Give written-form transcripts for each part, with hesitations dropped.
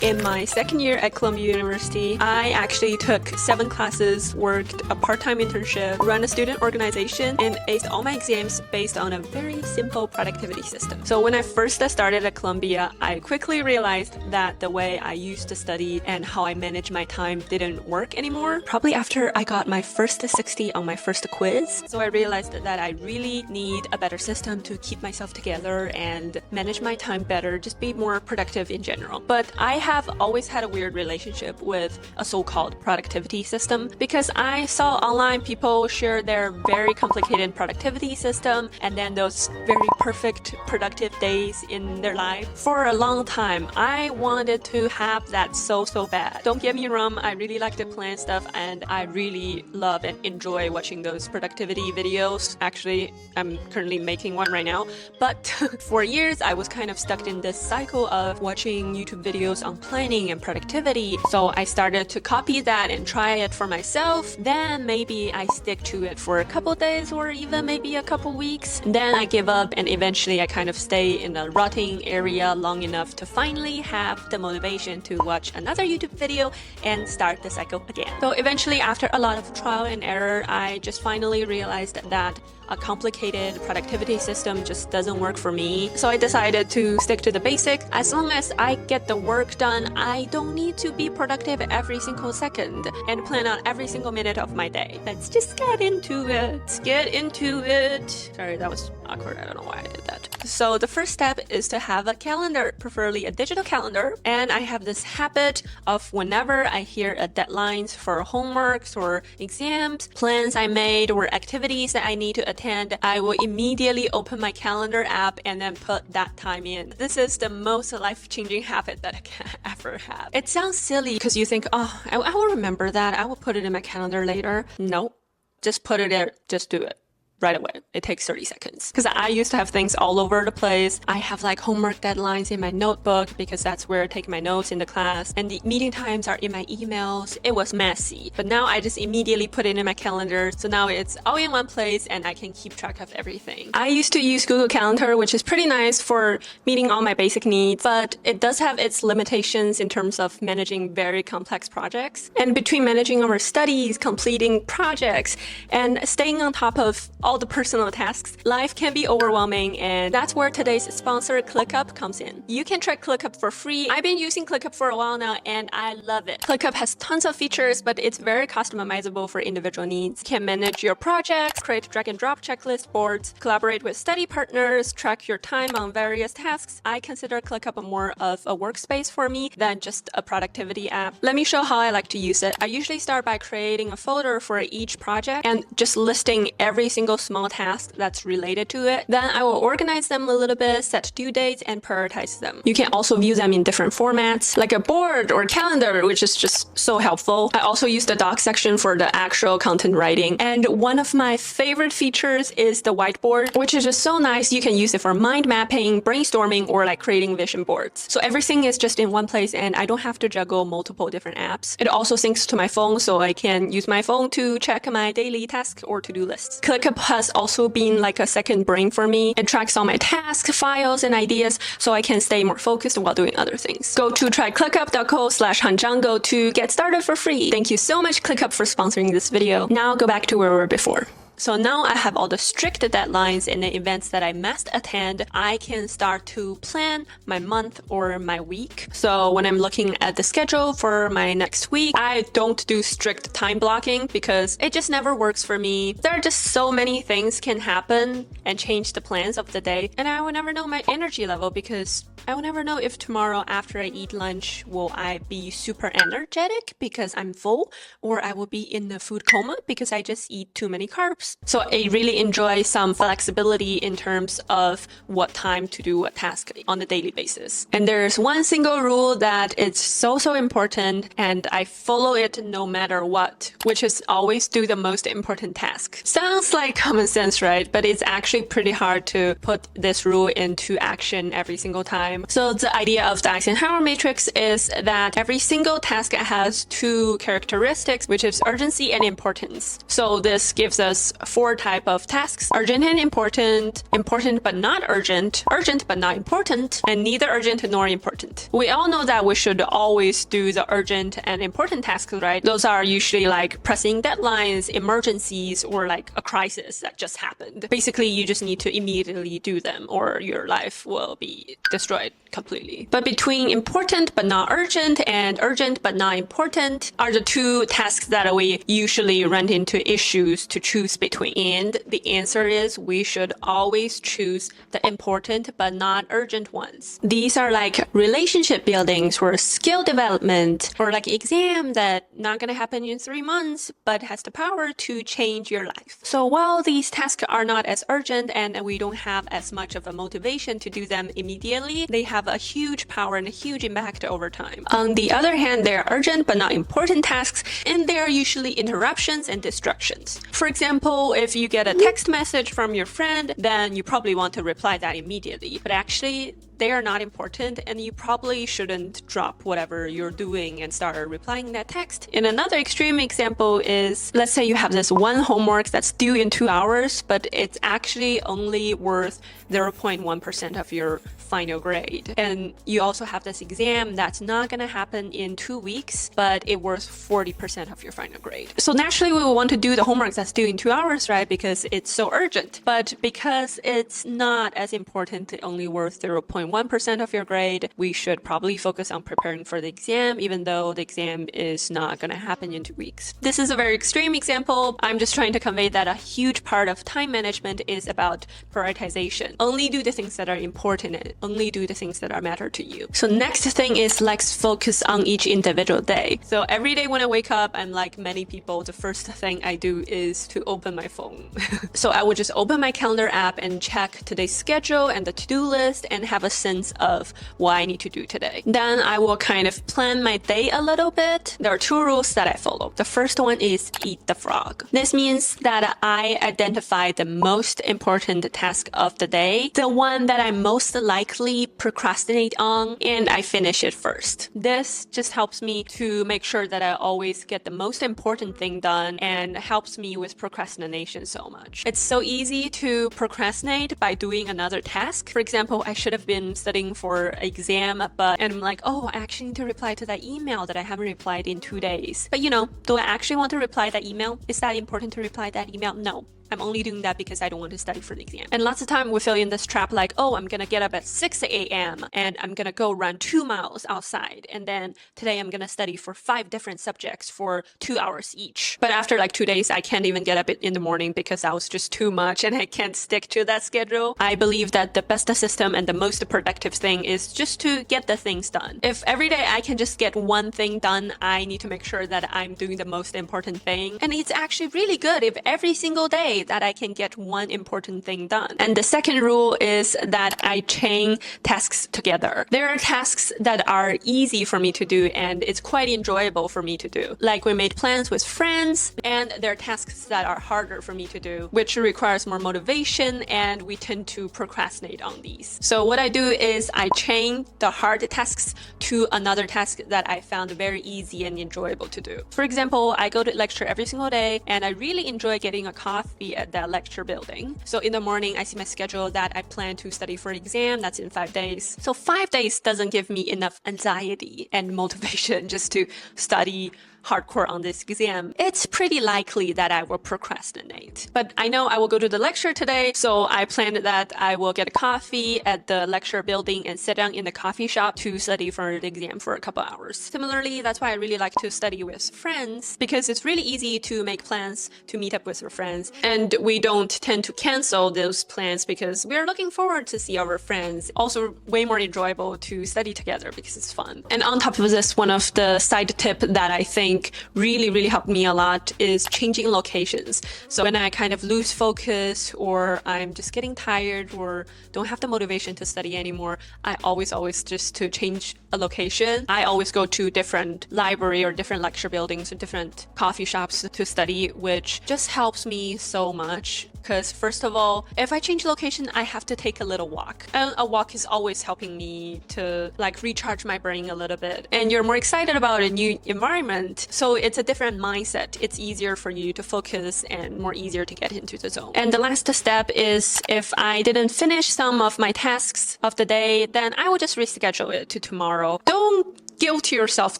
In my second year at Columbia University, I actually took 7 classes, worked a part-time internship, ran a student organization, and aced all my exams based on a very simple productivity system. So when I first started at Columbia, I quickly realized that the way I used to study and how I managed my time didn't work anymore. Probably after I got my first 60 on my first quiz. So I realized that I really need a better system to keep myself together and manage my time better, just be more productive in general. But I have always had a weird relationship with a so-called productivity system because I saw online people share their very complicated productivity system and then those very perfect productive days in their life. For a long time, I wanted to have that so bad. Don't get me wrong, I really like to plan stuff and I really love and enjoy watching those productivity videos. Actually, I'm currently making one right now. But for years, I was kind of stuck in this cycle of watching YouTube videos on planning and productivity. So I started to copy that and try it for myself. Then maybe I stick to it for a couple days or even maybe a couple weeks. Then I give up and eventually I kind of stay in a rotting area long enough to finally have the motivation to watch another YouTube video and start the cycle again. So eventually, after a lot of trial and error, I just finally realized that a complicated productivity system just doesn't work for me. So I decided to stick to the basic. As long as I get the work done, I don't need to be productive every single second and plan out every single minute of my day. Let's just get into it. Get into it. Sorry, that was awkward. I don't know why I did that. So the first step is to have a calendar, preferably a digital calendar. And I have this habit of whenever I hear a deadlines for homeworks or exams, plans I made, or activities that I need to attend, I will immediately open my calendar app and then put that time in. This is the most life-changing habit that I can ever have. It sounds silly because you think, oh, I will remember that. I will put it in my calendar later. No, just put it there. Just do it right away. It takes 30 seconds. Because I used to have things all over the place. I have like homework deadlines in my notebook because that's where I take my notes in the class. And the meeting times are in my emails. It was messy. But now I just immediately put it in my calendar. So now it's all in one place and I can keep track of everything. I used to use Google Calendar, which is pretty nice for meeting all my basic needs, but it does have its limitations in terms of managing very complex projects. And between managing our studies, completing projects, and staying on top of all the personal tasks, life can be overwhelming, and that's where today's sponsor ClickUp comes in. You can try ClickUp for free. I've been using ClickUp for a while now and I love it. ClickUp has tons of features, but it's very customizable for individual needs. You can manage your projects, create drag and drop checklist boards, collaborate with study partners, track your time on various tasks. I consider ClickUp more of a workspace for me than just a productivity app. Let me show how I like to use it. I usually start by creating a folder for each project and just listing every single small task that's related to it. Then I will organize them a little bit, set due dates, and prioritize them. You can also view them in different formats, like a board or calendar, which is just so helpful. I also use the doc section for the actual content writing. And one of my favorite features is the whiteboard, which is just so nice. You can use it for mind mapping, brainstorming, or like creating vision boards. So everything is just in one place and I don't have to juggle multiple different apps. It also syncs to my phone, so I can use my phone to check my daily tasks or to-do lists. ClickUp has also been like a second brain for me. It tracks all my tasks, files, and ideas so I can stay more focused while doing other things. Go to tryclickup.co/hanjango to get started for free. Thank you so much, ClickUp, for sponsoring this video. Now go back to where we were before. So now I have all the strict deadlines and the events that I must attend. I can start to plan my month or my week. So when I'm looking at the schedule for my next week, I don't do strict time blocking because it just never works for me. There are just so many things can happen and change the plans of the day. And I will never know my energy level because I will never know if tomorrow after I eat lunch, will I be super energetic because I'm full, or I will be in the food coma because I just eat too many carbs. So I really enjoy some flexibility in terms of what time to do what task on a daily basis. And there's one single rule that is so important and I follow it no matter what, which is always do the most important task. Sounds like common sense, right? But it's actually pretty hard to put this rule into action every single time. So the idea of the Eisenhower matrix is that every single task has 2 characteristics, which is urgency and importance. So this gives us 4 types of tasks: urgent and important, important but not urgent, urgent but not important, and neither urgent nor important. We all know that we should always do the urgent and important tasks, right? Those are usually like pressing deadlines, emergencies, or like a crisis that just happened. Basically, you just need to immediately do them or your life will be destroyed completely. But between important but not urgent and urgent but not important are the 2 tasks that we usually run into issues to choose between. And the answer is we should always choose the important but not urgent ones. These are like relationship buildings or skill development or like exam that not gonna happen in 3 months but has the power to change your life. So while these tasks are not as urgent and we don't have as much of a motivation to do them immediately, they have a huge power and a huge impact over time. On the other hand, they're urgent but not important tasks, and they are usually interruptions and distractions. For example, if you get a text message from your friend, then you probably want to reply that immediately. But actually, they are not important, and you probably shouldn't drop whatever you're doing and start replying that text. And another extreme example is, let's say you have this one homework that's due in 2 hours, but it's actually only worth 0.1% of your final grade. And you also have this exam that's not going to happen in 2 weeks, but it worth 40% of your final grade. So naturally, we will want to do the homework that's due in 2 hours, right? Because it's so urgent. But because it's not as important, only worth 0.1% of your grade, we should probably focus on preparing for the exam, even though the exam is not going to happen in 2 weeks. This is a very extreme example. I'm just trying to convey that a huge part of time management is about prioritization. Only do the things that are important and only do the things that are matter to you. So next thing is let's focus on each individual day. So every day when I wake up, I'm like many people, the first thing I do is to open my phone. So I would just open my calendar app and check today's schedule and the to-do list and have a sense of what I need to do today. Then I will kind of plan my day a little bit. There are 2 rules that I follow. The first one is eat the frog. This means that I identify the most important task of the day, the one that I most likely procrastinate on, and I finish it first. This just helps me to make sure that I always get the most important thing done and helps me with procrastination so much. It's so easy to procrastinate by doing another task. For example, I should have been studying for exam, but I'm like, oh, I actually need to reply to that email that I haven't replied in 2 days. But do I actually want to reply that email? Is that important to reply that email? No. I'm only doing that because I don't want to study for the exam. And lots of time we feel in this trap like, oh, I'm gonna get up at 6 a.m. and I'm gonna go run 2 miles outside. And then today I'm gonna study for 5 different subjects for 2 hours each. But after like 2 days, I can't even get up in the morning because that was just too much and I can't stick to that schedule. I believe that the best system and the most productive thing is just to get the things done. If every day I can just get one thing done, I need to make sure that I'm doing the most important thing. And it's actually really good if every single day that I can get one important thing done. And the second rule is that I chain tasks together. There are tasks that are easy for me to do and it's quite enjoyable for me to do. Like we made plans with friends, and there are tasks that are harder for me to do, which requires more motivation, and we tend to procrastinate on these. So what I do is I chain the hard tasks to another task that I found very easy and enjoyable to do. For example, I go to lecture every single day and I really enjoy getting a coffee at that lecture building. So in the morning, I see my schedule that I plan to study for exam. That's in 5 days. So 5 days doesn't give me enough anxiety and motivation just to study hardcore on this exam. It's pretty likely that I will procrastinate. But I know I will go to the lecture today, so I planned that I will get a coffee at the lecture building and sit down in the coffee shop to study for the exam for a couple hours. Similarly, that's why I really like to study with friends, because it's really easy to make plans to meet up with your friends, and we don't tend to cancel those plans because we are looking forward to see our friends. Also, way more enjoyable to study together because it's fun. And on top of this, one of the side tip that I think really helped me a lot is changing locations. So when I kind of lose focus or I'm just getting tired or don't have the motivation to study anymore, I always just to change a location. I always go to different library or different lecture buildings or different coffee shops to study, which just helps me so much. Because first of all, if I change location, I have to take a little walk. And a walk is always helping me to like recharge my brain a little bit. And you're more excited about a new environment. So it's a different mindset. It's easier for you to focus and more easier to get into the zone. And the last step is if I didn't finish some of my tasks of the day, then I will just reschedule it to tomorrow. Don't guilt yourself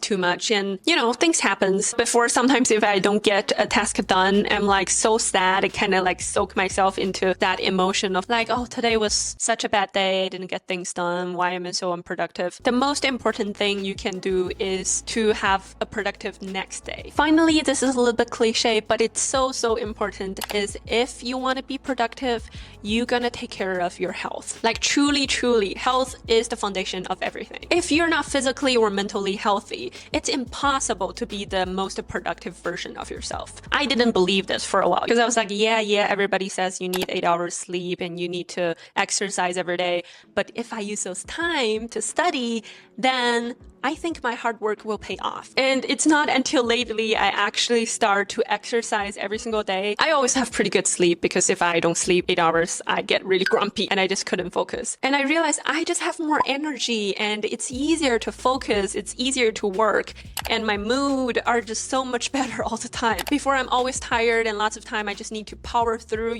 too much, and things happens. Before, sometimes if I don't get a task done, I'm like so sad. I kind of like soak myself into that emotion of like, oh, today was such a bad day, I didn't get things done, why am I so unproductive? The most important thing you can do is to have a productive next day. Finally, this is a little bit cliche, but it's so important, is if you want to be productive, you're gonna take care of your health. Like truly, health is the foundation of everything. If you're not physically or mentally healthy, it's impossible to be the most productive version of yourself. I didn't believe this for a while because I was like, yeah, everybody says you need 8 hours sleep and you need to exercise every day. But if I use those time to study, then I think my hard work will pay off. And it's not until lately I actually start to exercise every single day. I always have pretty good sleep because if I don't sleep 8 hours, I get really grumpy and I just couldn't focus. And I realized I just have more energy and it's easier to focus, it's easier to work, and my mood are just so much better all the time. Before, I'm always tired and lots of time I just need to power through,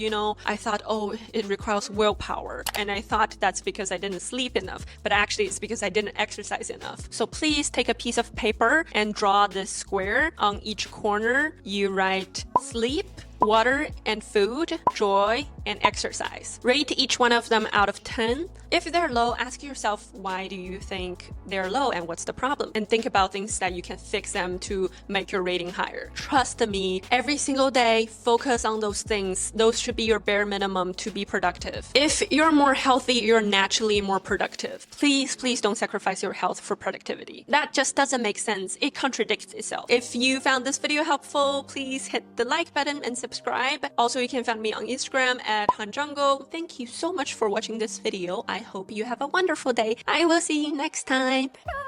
I thought, oh, it requires willpower. And I thought that's because I didn't sleep enough, but actually it's because I didn't exercise enough. So please take a piece of paper and draw this square. On each corner, you write sleep, water and food, joy, and exercise. Rate each one of them out of 10. If they're low, ask yourself, why do you think they're low and what's the problem? And think about things that you can fix them to make your rating higher. Trust me, every single day, focus on those things. Those should be your bare minimum to be productive. If you're more healthy, you're naturally more productive. Please don't sacrifice your health for productivity. That just doesn't make sense. It contradicts itself. If you found this video helpful, please hit the like button and subscribe. Also, you can find me on Instagram at hanjungo. Thank you so much for watching this video. I hope you have a wonderful day. I will see you next time. Bye!